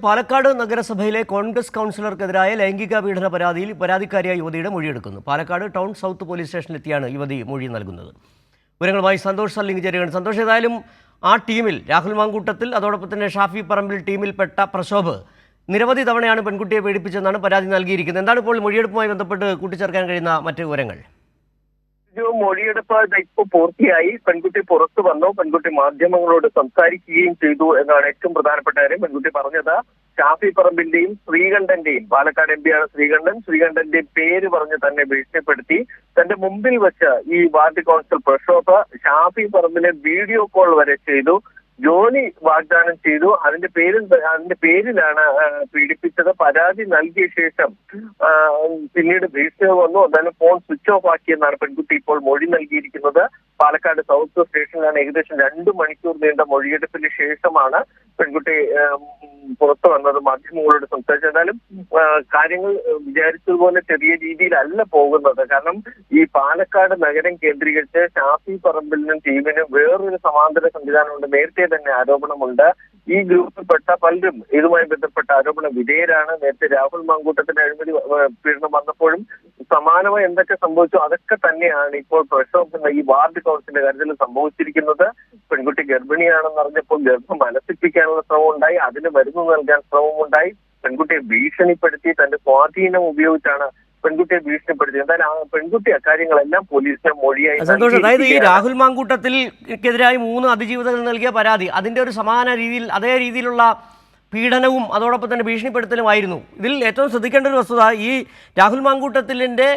പാലക്കാട് നഗരസഭയിലെ കോൺഗ്രസ് കൗൺസിലർക്കെതിരായ ലൈംഗിക പീഡന പരാതിയിൽ പരാതിക്കാരിയായ യുവതിയുടെ മൊഴിയെടുക്കുന്നു. പാലക്കാട് ടൗൺ സൗത്ത് പോലീസ് സ്റ്റേഷനിലെത്തിയാണ് യുവതി മൊഴി നൽകുന്നത്. വിവരങ്ങളുമായി സന്തോഷ് സർലിംഗ് ചേരുകയാണ്. സന്തോഷ്, ഏതായാലും ആ ടീമിൽ രാഹുൽ മാങ്കൂട്ടത്തിൽ, അതോടൊപ്പം തന്നെ ഷാഫി പറമ്പിൽ ടീമിൽപ്പെട്ട പ്രശോഭ് നിരവധി തവണയാണ് പെൺകുട്ടിയെ പീഡിപ്പിച്ചെന്നാണ് പരാതി നൽകിയിരിക്കുന്നത്. എന്താണ് ഇപ്പോൾ മൊഴിയെടുപ്പുമായി ബന്ധപ്പെട്ട് കൂട്ടിച്ചേർക്കാൻ കഴിയുന്ന മറ്റ് വിവരങ്ങൾ? മൊഴിയെടുപ്പ് ഇപ്പോൾ പൂർത്തിയായി. പെൺകുട്ടി പുറത്തു വന്നു. പെൺകുട്ടി മാധ്യമങ്ങളോട് സംസാരിക്കുകയും ചെയ്തു എന്നാണ് ഏറ്റവും പ്രധാനപ്പെട്ട കാര്യം. പെൺകുട്ടി പറഞ്ഞത് ഷാഫി പറമ്പിന്റെയും ശ്രീകണ്ഠന്റെയും, പാലക്കാട് MP ആണ് ശ്രീകണ്ഠന്റെയും പേര് പറഞ്ഞ് തന്നെ ഭീഷണിപ്പെടുത്തി. തന്റെ മുമ്പിൽ വെച്ച് ഈ വാർഡ് കൗൺസിൽ പ്രക്ഷോഭ ഷാഫി പറമ്പിനെ വീഡിയോ കോൾ വരെ ചെയ്തു, ജോലി വാഗ്ദാനം ചെയ്തു. അതിന്റെ പേരിലാണ് പീഡിപ്പിച്ചത്. പരാതി നൽകിയ ശേഷം പിന്നീട് ഭീഷണി വന്നു. എന്നാലും ഫോൺ സ്വിച്ച് ഓഫ് ആക്കിയെന്നാണ് പെൺകുട്ടി ഇപ്പോൾ മൊഴി നൽകിയിരിക്കുന്നത്. പാലക്കാട് സൗത്ത് സ്റ്റേഷനിലാണ് ഏകദേശം 2 മണിക്കൂർ നീണ്ട മൊഴിയെടുപ്പിന് ശേഷമാണ് പെൺകുട്ടി പുറത്തു വന്നത്, മാധ്യമങ്ങളോട് സംസാരിച്ചു. എന്നാലും കാര്യങ്ങൾ വിചാരിച്ചതുപോലെ ചെറിയ രീതിയിലല്ല പോകുന്നത്. കാരണം ഈ പാലക്കാട് നഗരം കേന്ദ്രീകരിച്ച് ഷാഫി പറമ്പിലിനും ടീമിനും വേറൊരു സമാന്തര സംവിധാനമുണ്ട്. നേരത്തെ തന്നെ ആരോപണമുണ്ട്. ഈ ഗ്രൂപ്പിൽപ്പെട്ട പലരും ഇതുമായി ബന്ധപ്പെട്ട ആരോപണ വിധേയരാണ്. നേരത്തെ രാഹുൽ മാങ്കൂട്ടത്തിന്റെ അഴിമതി പീഡനം വന്നപ്പോഴും സമാനമായി എന്തൊക്കെ സംഭവിച്ചു അതൊക്കെ തന്നെയാണ് ഇപ്പോൾ പ്രക്ഷോഭം ഈ വാർഡ് കൗൺസിലിന്റെ കാര്യത്തിൽ സംഭവിച്ചിരിക്കുന്നത്. പെൺകുട്ടി ഗർഭിണിയാണെന്ന് അറിഞ്ഞപ്പോൾ ഗർഭം മനസ്സിപ്പിക്കാനുള്ള ശ്രമം ഉണ്ടായി, അതിന് മരുന്ന് നൽകാൻ ശ്രമമുണ്ടായി. പെൺകുട്ടിയെ ഭീഷണിപ്പെടുത്തി, തന്റെ സ്വാധീനം ഉപയോഗിച്ചാണ് പെൺകുട്ടിയെ ഭീഷണിപ്പെടുത്തി. എന്തായാലും പെൺകുട്ടി അക്കാര്യങ്ങളെല്ലാം പോലീസിന് മൊഴിയായി. സന്തോഷം, അതായത് ഈ രാഹുൽ മാങ്കൂട്ടത്തിനെതിരായി 3 അതിജീവിതകൾ നൽകിയ പരാതി, അതിന്റെ ഒരു സമാന രീതിയിൽ അതേ രീതിയിലുള്ള പീഡനവും അതോടൊപ്പം തന്നെ ഭീഷണിപ്പെടുത്തലുമായിരുന്നു. ഇതിൽ ഏറ്റവും ശ്രദ്ധിക്കേണ്ട ഒരു വസ്തുത, ഈ രാഹുൽ മാങ്കൂട്ടത്തിലിൻ്റെ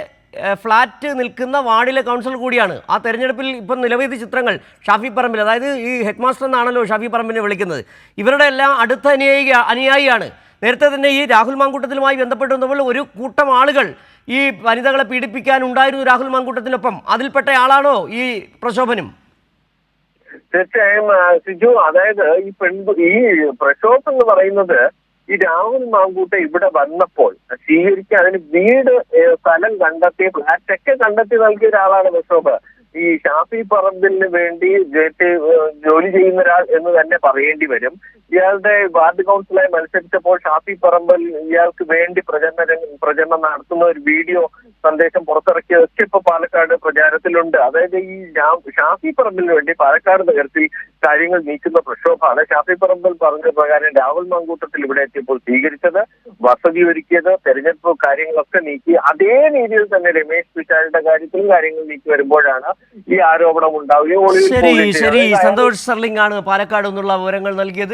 ഫ്ലാറ്റ് നിൽക്കുന്ന വാർഡിലെ കൗൺസിലർ കൂടിയാണ്. ആ തെരഞ്ഞെടുപ്പിൽ ഇപ്പം നിരവധി ചിത്രങ്ങൾ ഷാഫി പറമ്പിൽ, അതായത് ഈ ഹെഡ് മാസ്റ്റർ എന്നാണല്ലോ ഷാഫി പറമ്പിനെ വിളിക്കുന്നത്, ഇവരുടെ എല്ലാം അടുത്ത അനുയായിയാണ്. നേരത്തെ തന്നെ ഈ രാഹുൽ മാങ്കൂട്ടത്തിലുമായി ബന്ധപ്പെട്ടുവന്നപ്പോൾ ഒരു കൂട്ടം ആളുകൾ ഈ വനിതകളെ പീഡിപ്പിക്കാനുണ്ടായിരുന്നു രാഹുൽ മാങ്കൂട്ടത്തിനൊപ്പം. അതിൽപ്പെട്ട ആളാണോ ഈ പ്രശോഭനും? തീർച്ചയായും സിജു, അതായത് ഈ പ്രക്ഷോഭം എന്ന് പറയുന്നത് ഈ രാഹുൽ മാങ്കൂട്ട ഇവിടെ വന്നപ്പോൾ സ്വീകരിക്കാൻ അതിന് വീട് സ്ഥലം കണ്ടെത്തി ഫ്ലാറ്റൊക്കെ കണ്ടെത്തി നൽകിയ ഒരാളാണ് പ്രക്ഷോഭ്. ഈ ഷാഫി പറമ്പിലിന് വേണ്ടി ജോലി ചെയ്യുന്ന ഒരാൾ എന്ന് തന്നെ പറയേണ്ടി വരും. ഇയാളുടെ വാർഡ് കൗൺസിലായി മത്സരിച്ചപ്പോൾ ഷാഫി പറമ്പിൽ ഇയാൾക്ക് വേണ്ടി പ്രചരണം നടത്തുന്ന ഒരു വീഡിയോ സന്ദേശം പുറത്തിറക്കിയതൊക്കെ ഇപ്പൊ പാലക്കാട് പ്രചാരത്തിലുണ്ട്. അതായത് ഈ ഷാഫി പറമ്പിലിന് വേണ്ടി പാലക്കാട് നഗരത്തിൽ കാര്യങ്ങൾ നീക്കുന്ന പ്രക്ഷോഭമാണ്. ഷാഫി പറമ്പിൽ പറഞ്ഞ പ്രകാരം രാഹുൽ മാങ്കൂട്ടത്തിൽ ഇവിടെ എത്തിയപ്പോൾ സ്വീകരിച്ചത്, വസതി ഒരുക്കിയത്, തെരഞ്ഞെടുപ്പ് കാര്യങ്ങളൊക്കെ നീക്കി അതേ രീതിയിൽ തന്നെ രമേശ് പിഷാരുടെ കാര്യത്തിലും കാര്യങ്ങൾ നീക്കി വരുമ്പോഴാണ് ഈ ആരോപണം ഉണ്ടാവുകയും. ശരി, സന്തോഷ് സർലിംഗ് ആണ് പാലക്കാട് നിന്നുള്ള വിവരങ്ങൾ നൽകിയത്.